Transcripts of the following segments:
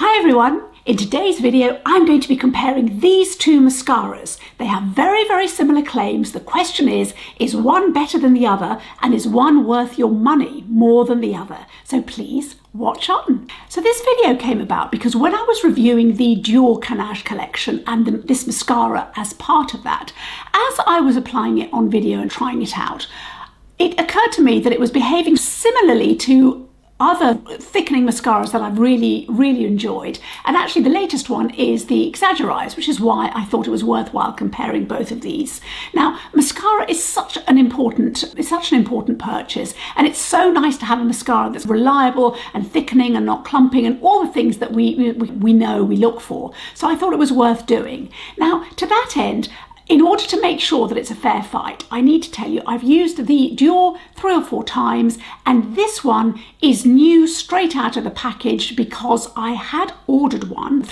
Hi everyone! In today's video I'm going to be comparing these two mascaras. They have very similar claims. The question is one better than the other, and is one worth your money more than the other? So please watch on. So this video came about because when I was reviewing the Dior Canage collection and this mascara as part of that, as I was applying it on video and trying it out, it occurred to me that it was behaving similarly to other thickening mascaras that I've really enjoyed. And actually the latest one is the Exagger-Eyes, which is why I thought it was worthwhile comparing both of these. Now, mascara is such an important purchase, and it's so nice to have a mascara that's reliable and thickening and not clumping and all the things that we know we look for. So I thought it was worth doing. Now, to that end, in order to make sure that it's a fair fight, I need to tell you I've used the Dior 3 or 4 times, and this one is new straight out of the package because I had ordered one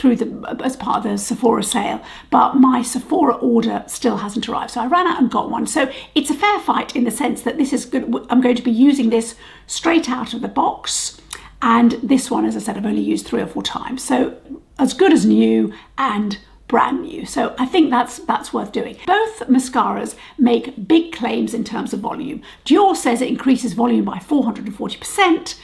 as part of the Sephora sale, but my Sephora order still hasn't arrived. So I ran out and got one. So it's a fair fight in the sense that this is good. I'm going to be using this straight out of the box. And this one, as I said, I've only used 3 or 4 times. So as good as new and brand new. So I think that's worth doing. Both mascaras make big claims in terms of volume. Dior says it increases volume by 440%.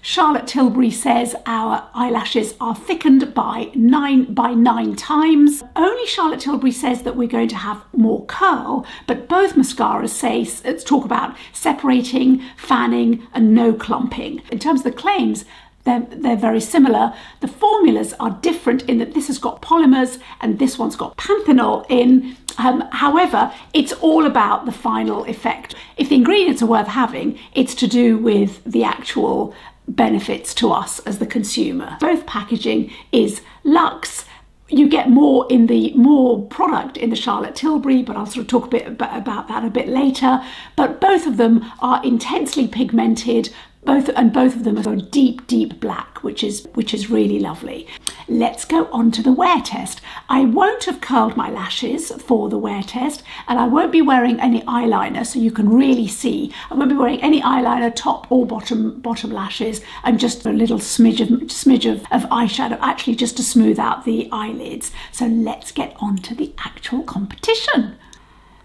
Charlotte Tilbury says our eyelashes are thickened by 9 times. Only Charlotte Tilbury says that we're going to have more curl, but both mascaras talk about separating, fanning, and no clumping. In terms of the claims, they're very similar. The formulas are different in that this has got polymers and this one's got panthenol in. However, it's all about the final effect. If the ingredients are worth having, it's to do with the actual benefits to us as the consumer. Both packaging is luxe. You get more product in the Charlotte Tilbury, but I'll sort of talk a bit about that a bit later. But both of them are intensely pigmented. Both of them are deep black, which is really lovely. Let's go on to the wear test. I won't have curled my lashes for the wear test, and I won't be wearing any eyeliner, so you can really see. I won't be wearing any eyeliner, top or bottom lashes, and just a little smidge of eyeshadow, actually just to smooth out the eyelids. So let's get on to the actual competition.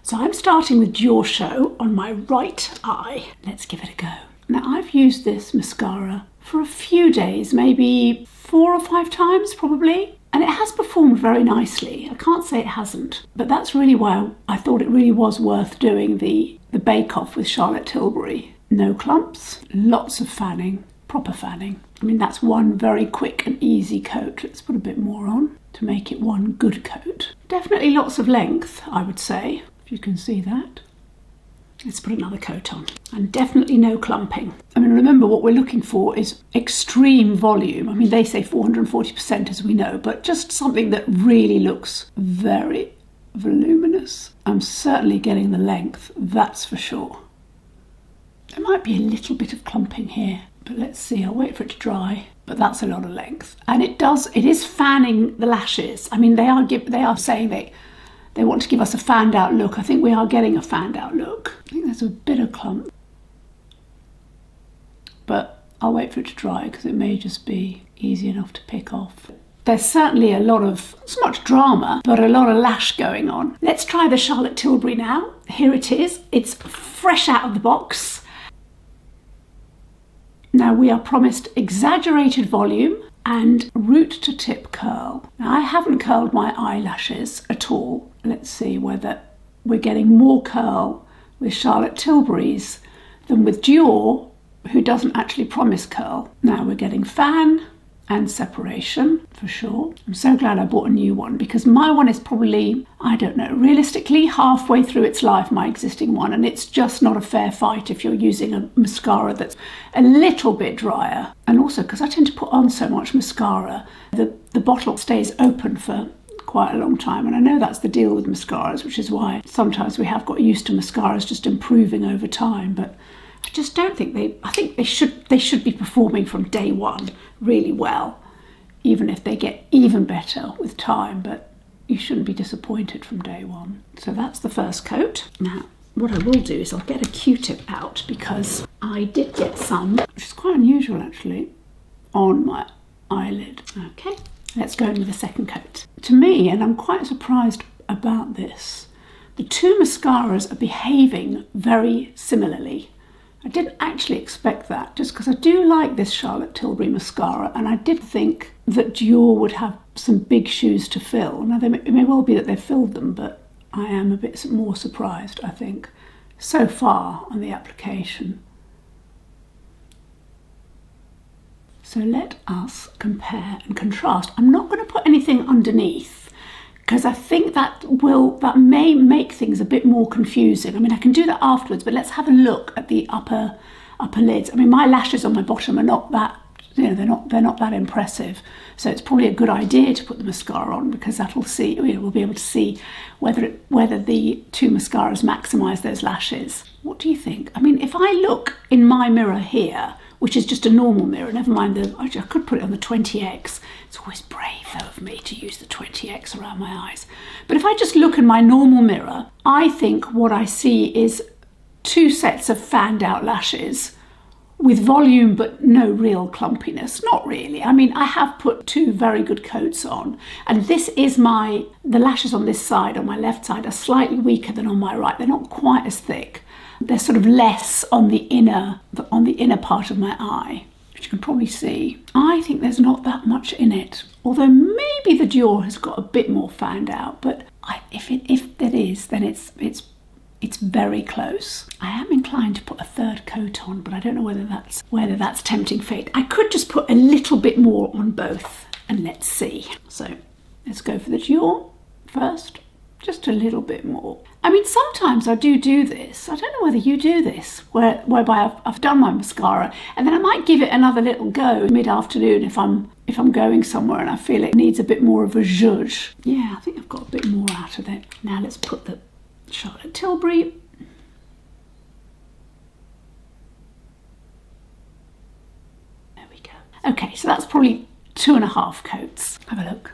So I'm starting with Diorshow on my right eye. Let's give it a go. Now, I've used this mascara for a few days, maybe 4 or 5 times probably, and it has performed very nicely. I can't say it hasn't, but that's really why I thought it really was worth doing the bake-off with Charlotte Tilbury. No clumps, lots of fanning, proper fanning. I mean, that's one very quick and easy coat. Let's put a bit more on to make it one good coat. Definitely lots of length, I would say, if you can see that. Let's put another coat on, and definitely no clumping. I mean, remember what we're looking for is extreme volume. I mean, they say 440% as we know, but just something that really looks very voluminous. I'm certainly getting the length, that's for sure. There might be a little bit of clumping here, but let's see, I'll wait for it to dry. But that's a lot of length. And it is fanning the lashes. I mean, they are saying they want to give us a fanned out look. I think we are getting a fanned out look. I think there's a bit of clump. But I'll wait for it to dry because it may just be easy enough to pick off. There's certainly a lot of, not so much drama, but a lot of lash going on. Let's try the Charlotte Tilbury now. Here it is. It's fresh out of the box. Now we are promised exaggerated volume and root to tip curl. Now I haven't curled my eyelashes at all. Let's see whether we're getting more curl with Charlotte Tilbury's than with Dior, who doesn't actually promise curl. Now we're getting fan and separation for sure. I'm so glad I bought a new one because my one is probably, I don't know, realistically halfway through its life, my existing one, and it's just not a fair fight if you're using a mascara that's a little bit drier. And also because I tend to put on so much mascara, the bottle stays open for quite a long time, and I know that's the deal with mascaras, which is why sometimes we have got used to mascaras just improving over time. But I just don't think I think they should be performing from day one really well, even if they get even better with time, but you shouldn't be disappointed from day one. So that's the first coat. Now what I will do is I'll get a Q-tip out because I did get some, which is quite unusual actually, on my eyelid. Okay, let's go in with the second coat. To me, and I'm quite surprised about this, the two mascaras are behaving very similarly. I didn't actually expect that, just because I do like this Charlotte Tilbury mascara, and I did think that Dior would have some big shoes to fill. Now, it may well be that they've filled them, but I am a bit more surprised, I think, so far on the application. So let us compare and contrast. I'm not going to put anything underneath, because I think that may make things a bit more confusing. I mean, I can do that afterwards, but let's have a look at the upper lids. I mean, my lashes on my bottom are not that, you know, they're not that impressive. So it's probably a good idea to put the mascara on, because that'll see, you know, we'll be able to see whether the two mascaras maximise those lashes. What do you think? I mean, if I look in my mirror here, which is just a normal mirror, never mind I could put it on the 20x. It's always brave though of me to use the 20x around my eyes. But if I just look in my normal mirror, I think what I see is two sets of fanned out lashes with volume but no real clumpiness. Not really. I mean, I have put two very good coats on, and this is the lashes on this side, on my left side, are slightly weaker than on my right. They're not quite as thick. They're sort of less on the inner part of my eye, which you can probably see. I think there's not that much in it, although maybe the Dior has got a bit more fanned out, but if it is, then it's very close. I am inclined to put a third coat on, but I don't know whether that's tempting fate. I could just put a little bit more on both, and let's see. So let's go for the Dior first. Just a little bit more. I mean, sometimes I do this. I don't know whether you do this, whereby I've done my mascara, and then I might give it another little go mid-afternoon if I'm going somewhere and I feel it needs a bit more of a zhuzh. Yeah, I think I've got a bit more out of it. Now let's put the Charlotte Tilbury. There we go. Okay, so that's probably 2.5 coats. Have a look.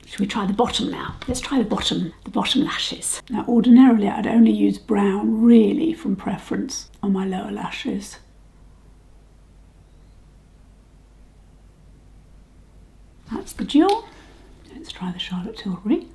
Should we try the bottom now? Let's try the bottom lashes. Now, ordinarily, I'd only use brown, really, from preference on my lower lashes. That's the Dior. Let's try the Charlotte Tilbury.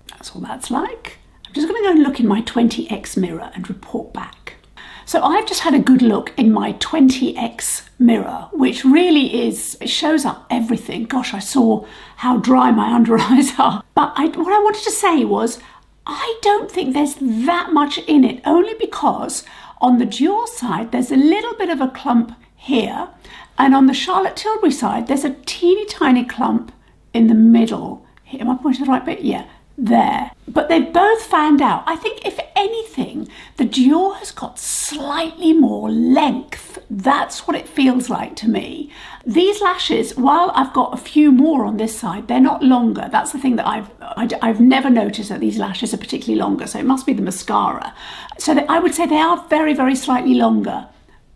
That's what that's like. I'm just going to go and look in my 20x mirror and report back. So I've just had a good look in my 20x mirror, which really it shows up everything. Gosh, I saw how dry my under eyes are. But what I wanted to say was, I don't think there's that much in it, only because on the Dior side, there's a little bit of a clump here. And on the Charlotte Tilbury side, there's a teeny tiny clump in the middle. Here, am I pointing to the right bit? Yeah. There, but they've both fanned out. I think if anything, the Dior has got slightly more length. That's what it feels like to me. These lashes, while I've got a few more on this side, they're not longer. That's the thing that I've never noticed, that these lashes are particularly longer, so it must be the mascara. So I would say they are very, very slightly longer,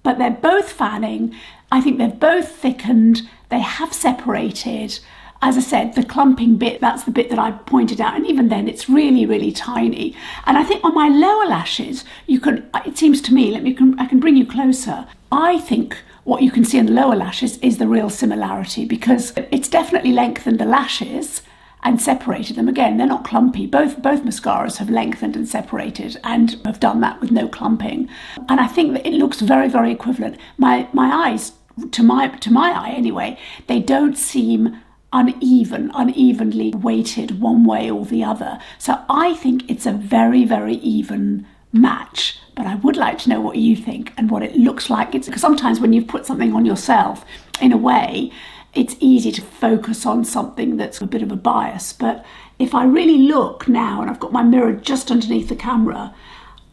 but they're both fanning. I think they've both thickened. They have separated. As I said, the clumping bit, that's the bit that I pointed out, and even then it's really, really tiny. And I think on my lower lashes, it seems to me, I can bring you closer. I think what you can see in the lower lashes is the real similarity, because it's definitely lengthened the lashes and separated them. Again, they're not clumpy. Both mascaras have lengthened and separated, and have done that with no clumping. And I think that it looks very, very equivalent. My eyes, to my eye anyway, they don't seem unevenly weighted one way or the other. So I think it's a very, very even match, but I would like to know what you think and what it looks like. It's because sometimes when you've put something on yourself, in a way, it's easy to focus on something that's a bit of a bias. But if I really look now, and I've got my mirror just underneath the camera,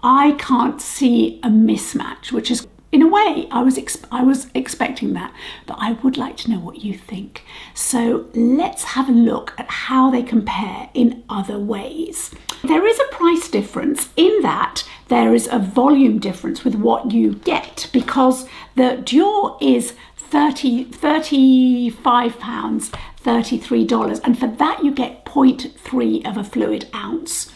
I can't see a mismatch, which is, in a way, I was expecting that, but I would like to know what you think. So let's have a look at how they compare in other ways. There is a price difference in that there is a volume difference with what you get, because the Dior is £35, $33, and for that you get 0.3 of a fluid ounce.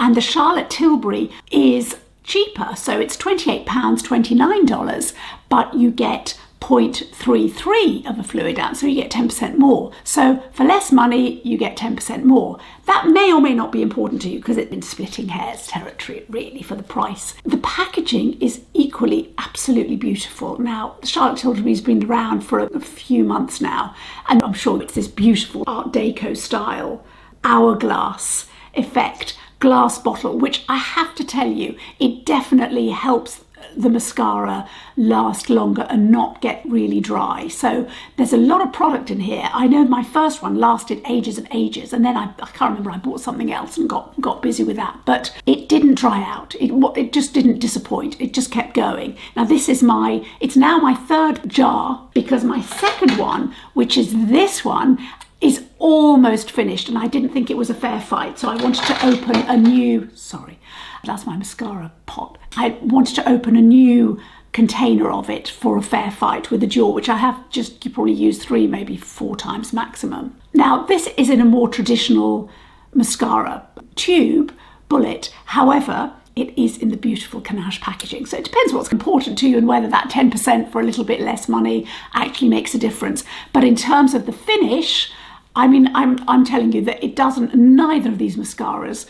and the Charlotte Tilbury is cheaper, so it's £28, $29, but you get 0.33 of a fluid ounce, so you get 10% more. So for less money, you get 10% more. That may or may not be important to you because it's in splitting hairs territory, really, for the price. The packaging is equally absolutely beautiful. Now, the Charlotte Tilbury has been around for a few months now, and I'm sure it's this beautiful Art Deco style hourglass effect glass bottle, which I have to tell you, it definitely helps the mascara last longer and not get really dry. So there's a lot of product in here. I know my first one lasted ages and ages, and then I can't remember, I bought something else and got busy with that, but it didn't dry out. It just didn't disappoint. It just kept going. Now this is it's now my third jar, because my second one, which is this one, is almost finished, and I didn't think it was a fair fight, so I wanted to open a new, sorry, that's my mascara pot. I wanted to open a new container of it for a fair fight with the Dior, which I have you probably used 3, maybe 4 times maximum. Now this is in a more traditional mascara tube, bullet, however, it is in the beautiful Canache packaging. So it depends what's important to you and whether that 10% for a little bit less money actually makes a difference. But in terms of the finish, I mean, I'm telling you that it doesn't, neither of these mascaras,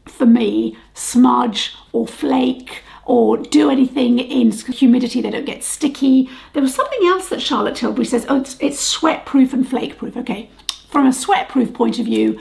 for me, smudge or flake or do anything in humidity. They don't get sticky. There was something else that Charlotte Tilbury says, oh, it's sweat proof and flake proof. Okay, from a sweat proof point of view,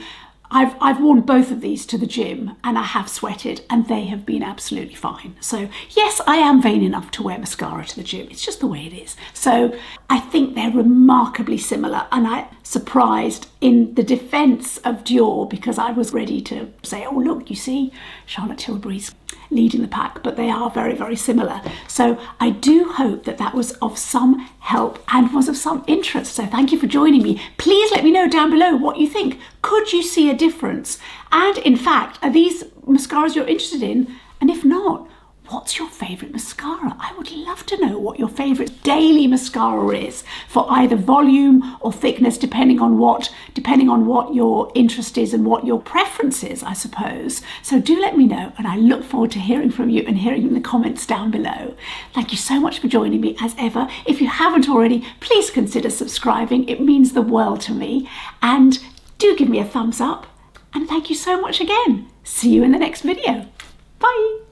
I've worn both of these to the gym and I have sweated and they have been absolutely fine. So yes, I am vain enough to wear mascara to the gym. It's just the way it is. So I think they're remarkably similar, and I'm surprised in the defense of Dior, because I was ready to say, oh look, you see, Charlotte Tilbury's leading the pack, but they are very, very similar. So I do hope that that was of some help and was of some interest. So thank you for joining me. Please let me know down below what you think. Could you see a difference? And in fact, are these mascaras you're interested in? And if not, what's your favourite mascara? I would love to know what your favourite daily mascara is for either volume or thickness, depending on what your interest is and what your preference is, I suppose. So do let me know, and I look forward to hearing from you and hearing in the comments down below. Thank you so much for joining me as ever. If you haven't already, please consider subscribing. It means the world to me. And do give me a thumbs up. And thank you so much again. See you in the next video. Bye.